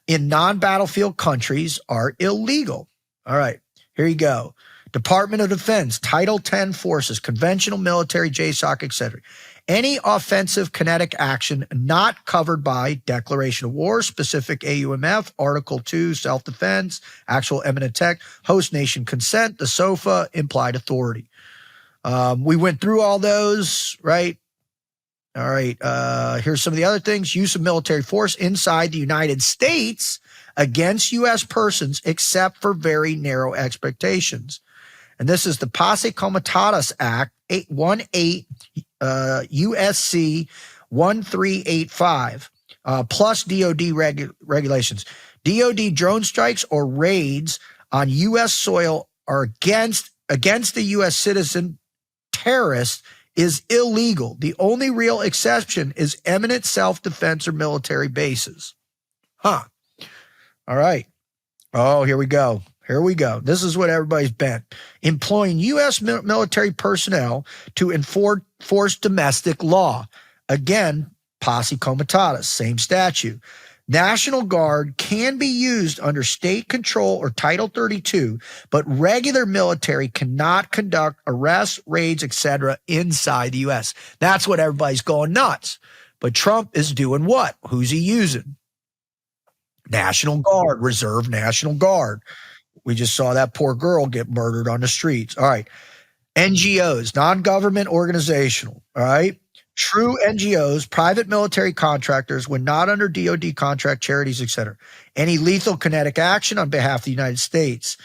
in non-battlefield countries are illegal. All right, here you go. Department of Defense, Title 10 forces, conventional military, JSOC, etc. Any offensive kinetic action not covered by declaration of war, specific AUMF, Article 2, self-defense, actual imminent attack, host nation consent, the SOFA, implied authority. We went through all those, right? All right, here's some of the other things. Use of military force inside the United States against U.S. persons, except for very narrow expectations. And this is the Posse Comitatus Act, 18 USC 1385, plus DOD regulations. DOD drone strikes or raids on U.S. soil are against the U.S. citizen terrorists is illegal. The only real exception is eminent self-defense or military bases. Huh. All right. Oh, here we go. Here we go. This is what everybody's bent. Employing U.S. military personnel to enforce domestic law. Again, Posse Comitatus, same statute. National Guard can be used under state control or Title 32, but regular military cannot conduct arrests, raids, etc. inside the U.S. That's what everybody's going nuts. But Trump is doing what? Who's he using? National Guard, Reserve National Guard. We just saw that poor girl get murdered on the streets. All right. NGOs, non-government organizational. All right. True NGOs, private military contractors, when not under DOD contract, charities, etc. Any lethal kinetic action on behalf of the United States.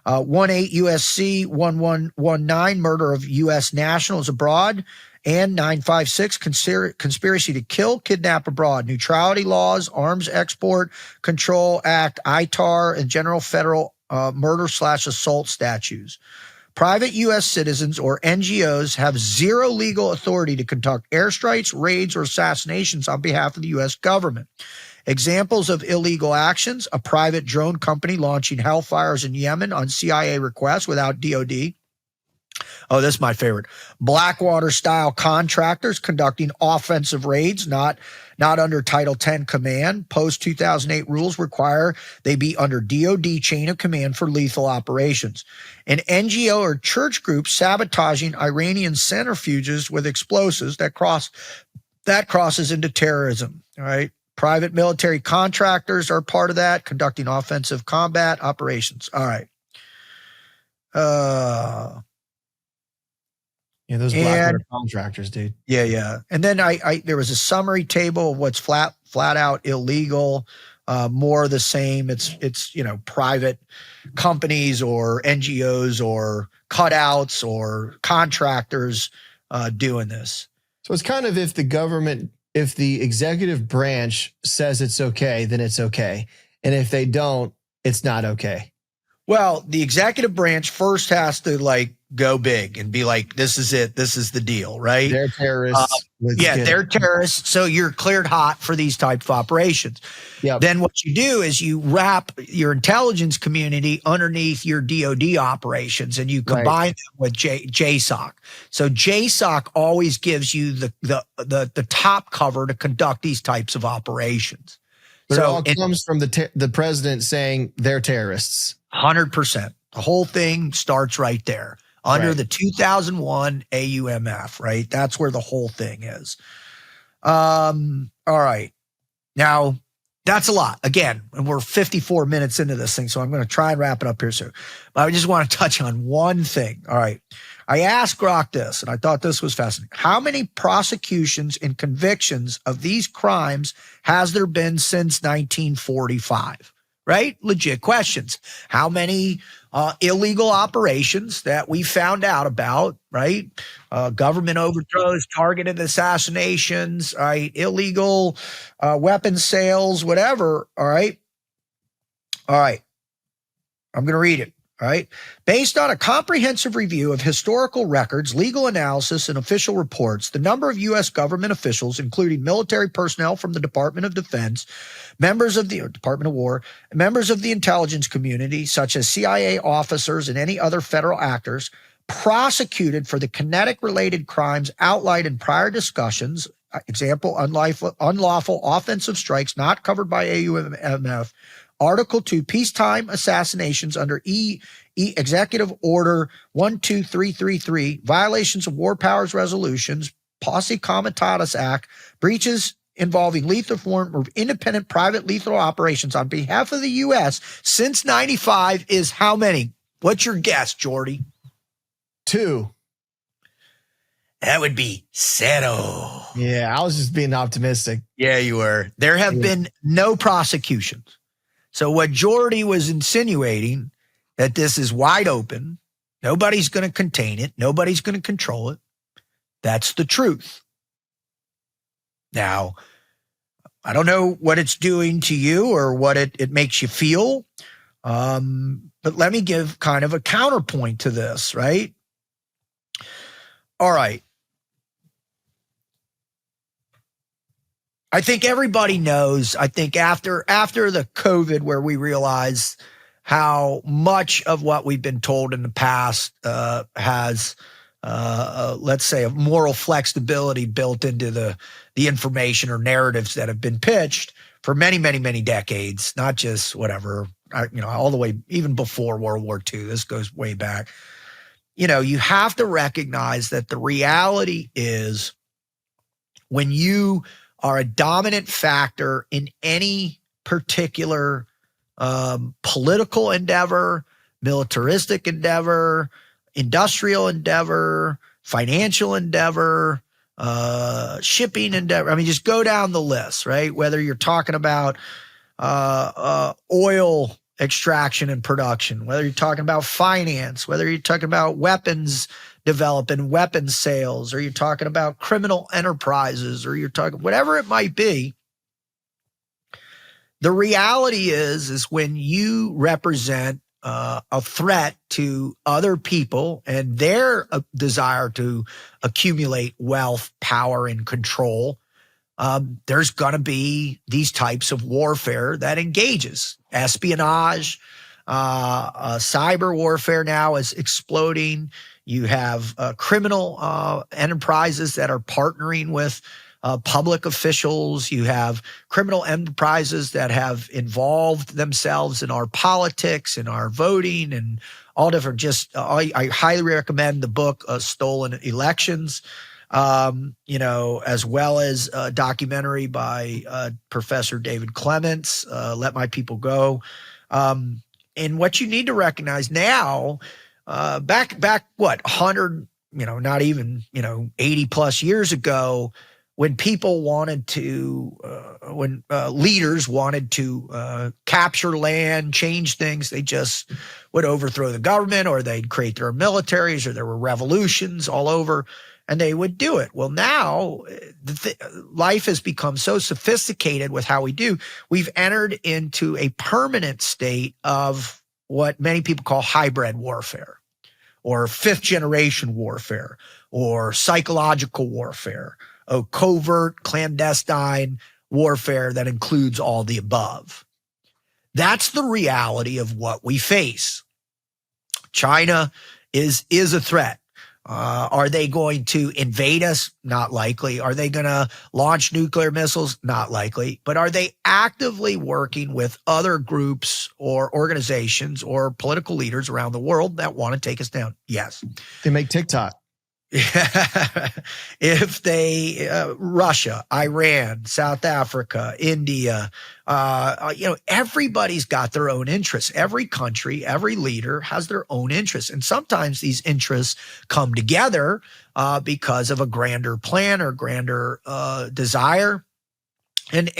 18 USC 1119, murder of U.S. nationals abroad. And 956, conspiracy to kill, kidnap abroad. Neutrality laws, Arms Export Control Act, ITAR, and general federal murder/assault statutes. Private U.S. citizens or NGOs have zero legal authority to conduct airstrikes, raids, or assassinations on behalf of the U.S. government. Examples of illegal actions: a private drone company launching hellfires in Yemen on CIA request without DOD. Oh, this is my favorite. Blackwater-style contractors conducting offensive raids, not under Title 10 command. Post-2008 rules require they be under DOD chain of command for lethal operations. An NGO or church group sabotaging Iranian centrifuges with explosives that crosses into terrorism. All right. Private military contractors are part of that, conducting offensive combat operations. All right. Yeah, those Blackwater contractors, dude. Yeah. And then there was a summary table of what's flat out illegal, more of the same. It's private companies or NGOs or cutouts or contractors doing this. So it's kind of if the executive branch says it's okay, then it's okay. And if they don't, it's not okay. Well, the executive branch first has to go big and be like, this is it. This is the deal, right? They're terrorists. They're terrorists. So you're cleared hot for these type of operations. Yep. Then what you do is you wrap your intelligence community underneath your DOD operations and you combine them with JSOC. So JSOC always gives you the top cover to conduct these types of operations. But so it all comes from the president saying they're terrorists. 100%. The whole thing starts right there under the 2001 AUMF, right? That's where the whole thing is. All right. Now, that's a lot. Again, and we're 54 minutes into this thing, so I'm going to try and wrap it up here soon. But I just want to touch on one thing. All right. I asked Grok this, and I thought this was fascinating. How many prosecutions and convictions of these crimes has there been since 1945? Right? Legit questions. How many illegal operations that we found out about, right? Government overthrows, targeted assassinations, right? Illegal weapons sales, whatever. All right. I'm going to read it. All right. Based on a comprehensive review of historical records, legal analysis, and official reports, the number of U.S. government officials, including military personnel from the Department of Defense, members of the Department of War, members of the intelligence community, such as CIA officers and any other federal actors, prosecuted for the kinetic-related crimes outlined in prior discussions, example, unlawful offensive strikes not covered by AUMF, Article 2, peacetime assassinations under Executive Order 12333, violations of war powers resolutions, Posse Comitatus Act, breaches involving lethal form of independent private lethal operations on behalf of the U.S. since 95 is how many? What's your guess, Jordy? 2. That would be 0. Yeah, I was just being optimistic. Yeah, you were. There have been no prosecutions. So what Jordy was insinuating, that this is wide open, Nobody's going to contain it. Nobody's going to control it. That's the truth. Now, I don't know what it's doing to you or what it makes you feel, but let me give kind of a counterpoint to this, right? All right. I think everybody knows, I think after the COVID, where we realized how much of what we've been told in the past has, let's say, a moral flexibility built into the information or narratives that have been pitched for many, many, many decades, not just whatever, all the way, even before World War II. This goes way back. You have to recognize that the reality is when you are a dominant factor in any particular political endeavor, militaristic endeavor, industrial endeavor, financial endeavor, shipping endeavor. I mean, just go down the list, right? Whether you're talking about oil extraction and production, whether you're talking about finance, whether you're talking about weapons development, weapons sales, or you're talking about criminal enterprises, or you're talking whatever it might be. The reality is when you represent a threat to other people and their desire to accumulate wealth, power, and control, there's going to be these types of warfare that engages. Espionage, cyber warfare now is exploding. You have criminal enterprises that are partnering with public officials. You have criminal enterprises that have involved themselves in our politics and our voting and all different. I highly recommend the book Stolen Elections, as well as a documentary by Professor David Clements, Let My People Go. And what you need to recognize now, back what 100, not even 80 plus years ago, when people wanted to, when leaders wanted to capture land, change things, they just would overthrow the government, or they'd create their own militaries, or there were revolutions all over, and they would do it. Well, now life has become so sophisticated with how we do. We've entered into a permanent state of what many people call hybrid warfare, or fifth generation warfare, or psychological warfare, or covert, clandestine warfare that includes all the above. That's the reality of what we face. China is a threat. Are they going to invade us? Not likely. Are they going to launch nuclear missiles? Not likely. But are they actively working with other groups or organizations or political leaders around the world that want to take us down? Yes. They make TikTok. If they, Russia, Iran, South Africa, India, everybody's got their own interests. Every country, every leader has their own interests. And sometimes these interests come together because of a grander plan or grander desire. And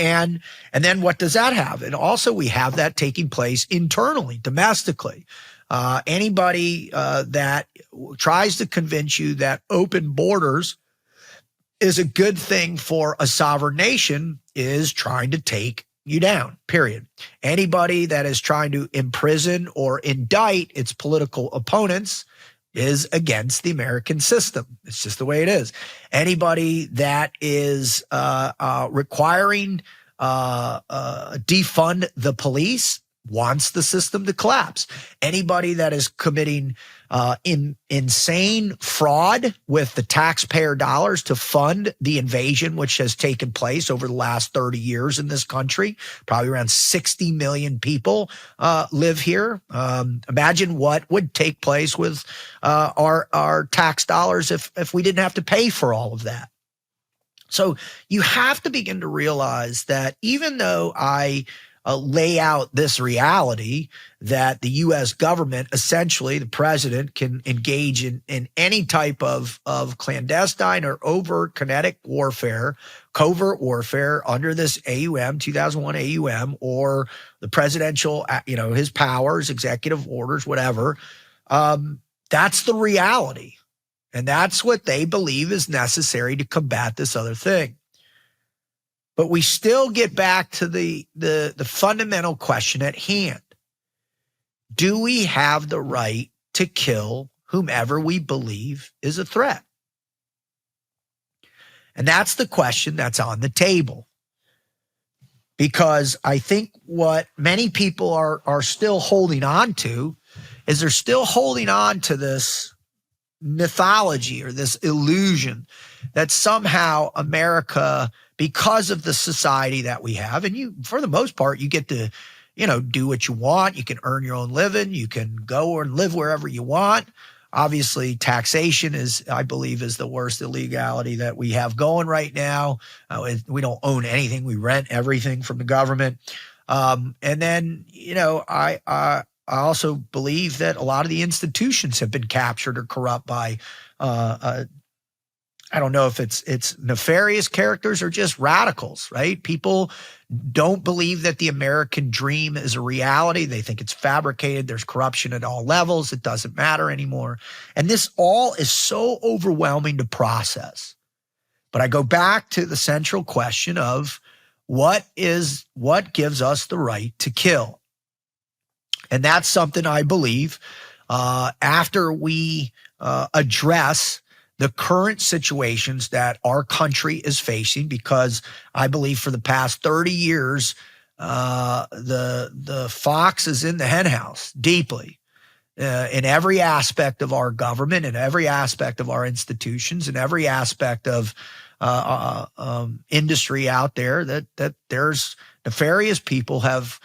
then what does that have? And also we have that taking place internally, domestically. Anybody that tries to convince you that open borders is a good thing for a sovereign nation is trying to take you down, period. Anybody that is trying to imprison or indict its political opponents is against the American system. It's just the way it is. Anybody that is requiring defund the police wants the system to collapse. Anybody that is committing insane fraud with the taxpayer dollars to fund the invasion, which has taken place over the last 30 years in this country, probably around 60 million people live here. Imagine what would take place with our tax dollars if we didn't have to pay for all of that. So you have to begin to realize that even though I lay out this reality that the U.S. government, essentially the president, can engage in any type of clandestine or overt kinetic warfare, covert warfare under this AUM, 2001 AUM, or the presidential, his powers, executive orders, whatever. That's the reality. And that's what they believe is necessary to combat this other thing. But we still get back to the fundamental question at hand. Do we have the right to kill whomever we believe is a threat? And that's the question that's on the table. Because I think what many people are still holding on to is they're still holding on to this mythology or this illusion that somehow America, because of the society that we have, and you, for the most part, you get to, do what you want. You can earn your own living. You can go and live wherever you want. Obviously, taxation I believe, is the worst illegality that we have going right now. We don't own anything. We rent everything from the government. And then, I also believe that a lot of the institutions have been captured or corrupt by, I don't know if it's nefarious characters or just radicals, right? People don't believe that the American dream is a reality. They think it's fabricated. There's corruption at all levels. It doesn't matter anymore. And this all is so overwhelming to process. But I go back to the central question of what gives us the right to kill? And that's something I believe after we address the current situations that our country is facing, because I believe for the past 30 years, the fox is in the henhouse deeply in every aspect of our government, in every aspect of our institutions, in every aspect of industry out there, that there's nefarious people have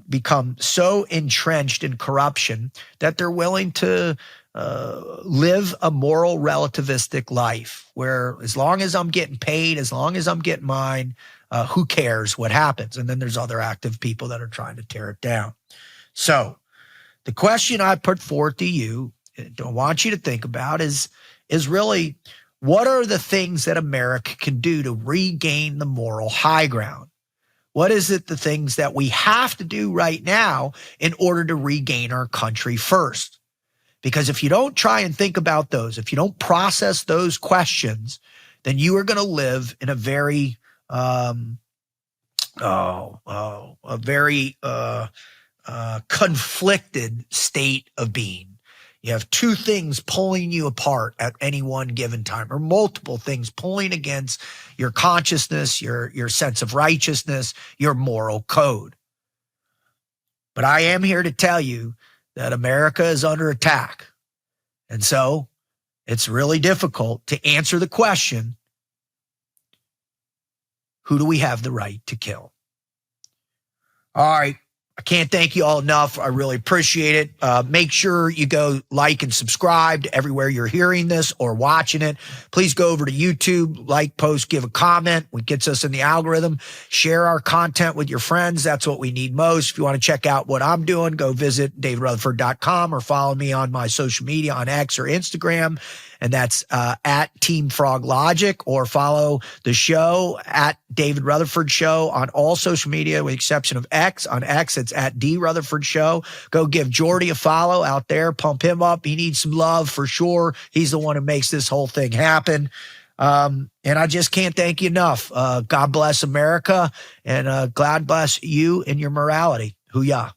become so entrenched in corruption that they're willing to live a moral relativistic life where as long as I'm getting paid, as long as I'm getting mine, who cares what happens? And then there's other active people that are trying to tear it down. So the question I put forth to you, I want you to think about is really, what are the things that America can do to regain the moral high ground? What is it, the things that we have to do right now in order to regain our country first? Because if you don't try and think about those, if you don't process those questions, then you are going to live in a very, conflicted state of being. You have two things pulling you apart at any one given time, or multiple things pulling against your consciousness, your sense of righteousness, your moral code. But I am here to tell you that America is under attack. And so it's really difficult to answer the question, who do we have the right to kill? All right. I can't thank you all enough. I really appreciate it. Make sure you go like and subscribe to everywhere you're hearing this or watching it. Please go over to YouTube, like, post, give a comment. What gets us in the algorithm. Share our content with your friends. That's what we need most. If you want to check out what I'm doing, go visit davidrutherford.com or follow me on my social media on X or Instagram. And that's at Team Frog Logic, or follow the show at David Rutherford Show on all social media, with the exception of X. On X, it's at D Rutherford Show. Go give Jordy a follow out there. Pump him up. He needs some love for sure. He's the one who makes this whole thing happen. And I just can't thank you enough. God bless America, and God bless you and your morality. Hoo-yah.